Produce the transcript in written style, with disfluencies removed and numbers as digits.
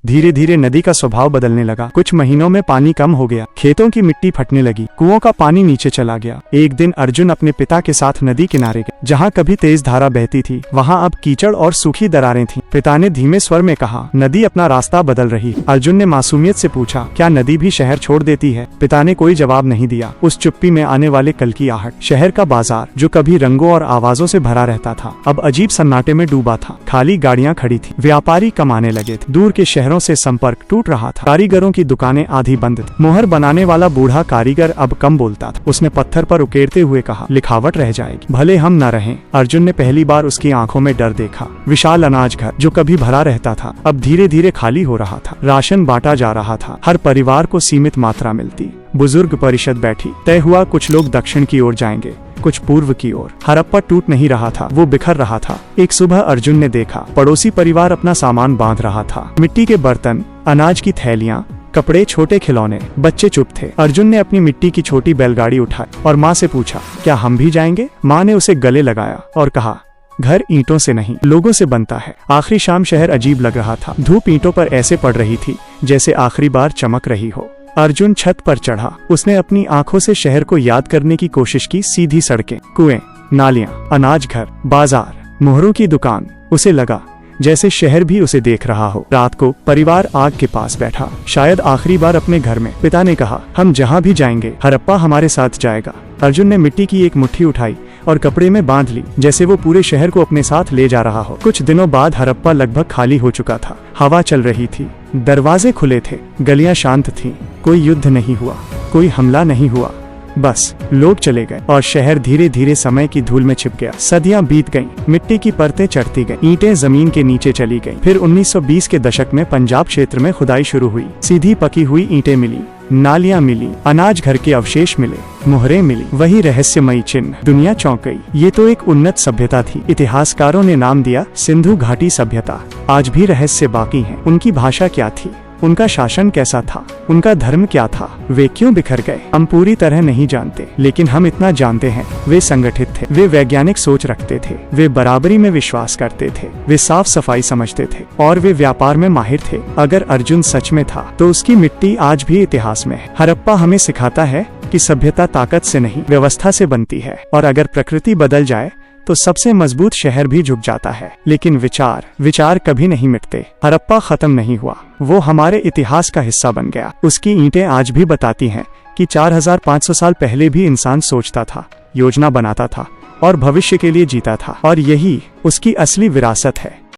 धीरे धीरे नदी का स्वभाव बदलने लगा। कुछ महीनों में पानी कम हो गया, खेतों की मिट्टी फटने लगी, कुओं का पानी नीचे चला गया। एक दिन अर्जुन अपने पिता के साथ नदी किनारे गए। जहाँ कभी तेज धारा बहती थी वहाँ अब कीचड़ और सूखी दरारें थीं। पिता ने धीमे स्वर में कहा, नदी अपना रास्ता बदल रही। अर्जुन ने मासूमियत से पूछा, क्या नदी भी शहर छोड़ देती है? पिता ने कोई जवाब नहीं दिया। उस चुप्पी में आने वाले कल की आहट। शहर का बाजार जो कभी रंगों और आवाजों से भरा रहता था अब अजीब सन्नाटे में डूबा था। खाली गाड़ियां खड़ी थी, व्यापारी कमाने लगे थे, दूर के शहरों से संपर्क टूट रहा था। कारीगरों की दुकानें आधी बंद थी। मोहर बनाने वाला बूढ़ा कारीगर अब कम बोलता था। उसने पत्थर पर उकेरते हुए कहा, लिखावट रह जाएगी, भले हम न रहें। अर्जुन ने पहली बार उसकी आंखों में डर देखा। विशाल अनाज घर जो कभी भरा रहता था अब धीरे धीरे खाली हो रहा था। राशन बांटा जा रहा था, हर परिवार को सीमित मात्रा मिलती। बुजुर्ग परिषद बैठी, तय हुआ कुछ लोग दक्षिण की ओर जाएंगे, कुछ पूर्व की ओर। हड़प्पा टूट नहीं रहा था, वो बिखर रहा था। एक सुबह अर्जुन ने देखा, पड़ोसी परिवार अपना सामान बांध रहा था। मिट्टी के बर्तन, अनाज की थैलियां, कपड़े, छोटे खिलौने। बच्चे चुप थे। अर्जुन ने अपनी मिट्टी की छोटी बैलगाड़ी उठाई और माँ से पूछा, क्या हम भी जाएंगे? माँ ने उसे गले लगाया और कहा, घर ईंटों से नहीं लोगों से बनता है। आखिरी शाम शहर अजीब लग रहा था। धूप ईंटों पर ऐसे पड़ रही थी जैसे आखिरी बार चमक रही हो। अर्जुन छत पर चढ़ा। उसने अपनी आंखों से शहर को याद करने की कोशिश की। सीधी सड़कें, कुएं, नालियां, अनाज घर, बाजार, मोहरों की दुकान। उसे लगा जैसे शहर भी उसे देख रहा हो। रात को परिवार आग के पास बैठा, शायद आखिरी बार अपने घर में। पिता ने कहा, हम जहाँ भी जाएंगे हड़प्पा हमारे साथ जाएगा। अर्जुन ने मिट्टी की एक मुट्ठी उठाई और कपड़े में बांध ली, जैसे वो पूरे शहर को अपने साथ ले जा रहा हो। कुछ दिनों बाद हड़प्पा लगभग खाली हो चुका था। हवा चल रही थी, दरवाजे खुले थे, गलियां शांत थीं। कोई युद्ध नहीं हुआ, कोई हमला नहीं हुआ, बस लोग चले गए और शहर धीरे धीरे समय की धूल में छिप गया। सदियां बीत गईं, मिट्टी की परतें चढ़ती गईं, ईंटें जमीन के नीचे चली गईं। फिर 1920 के दशक में पंजाब क्षेत्र में खुदाई शुरू हुई। सीधी पकी हुई ईंटें मिली, नालियां मिली, अनाज घर के अवशेष मिले, मोहरें मिली, वही रहस्यमयी चिन्ह। दुनिया चौंक गई। ये तो एक उन्नत सभ्यता थी। इतिहासकारों ने नाम दिया सिंधु घाटी सभ्यता। आज भी रहस्य बाकी हैं। उनकी भाषा क्या थी? उनका शासन कैसा था? उनका धर्म क्या था? वे क्यों बिखर गए? हम पूरी तरह नहीं जानते, लेकिन हम इतना जानते हैं, वे संगठित थे, वे वैज्ञानिक सोच रखते थे, वे बराबरी में विश्वास करते थे, वे साफ सफाई समझते थे और वे व्यापार में माहिर थे। अगर अर्जुन सच में था तो उसकी मिट्टी आज भी इतिहास में है। हड़प्पा हमें सिखाता है कि सभ्यता ताकत से नहीं, व्यवस्था से बनती है। और अगर प्रकृति बदल जाए तो सबसे मजबूत शहर भी झुक जाता है। लेकिन विचार कभी नहीं मिटते। हड़प्पा खत्म नहीं हुआ, वो हमारे इतिहास का हिस्सा बन गया। उसकी ईंटें आज भी बताती हैं कि 4500 साल पहले भी इंसान सोचता था, योजना बनाता था और भविष्य के लिए जीता था। और यही उसकी असली विरासत है।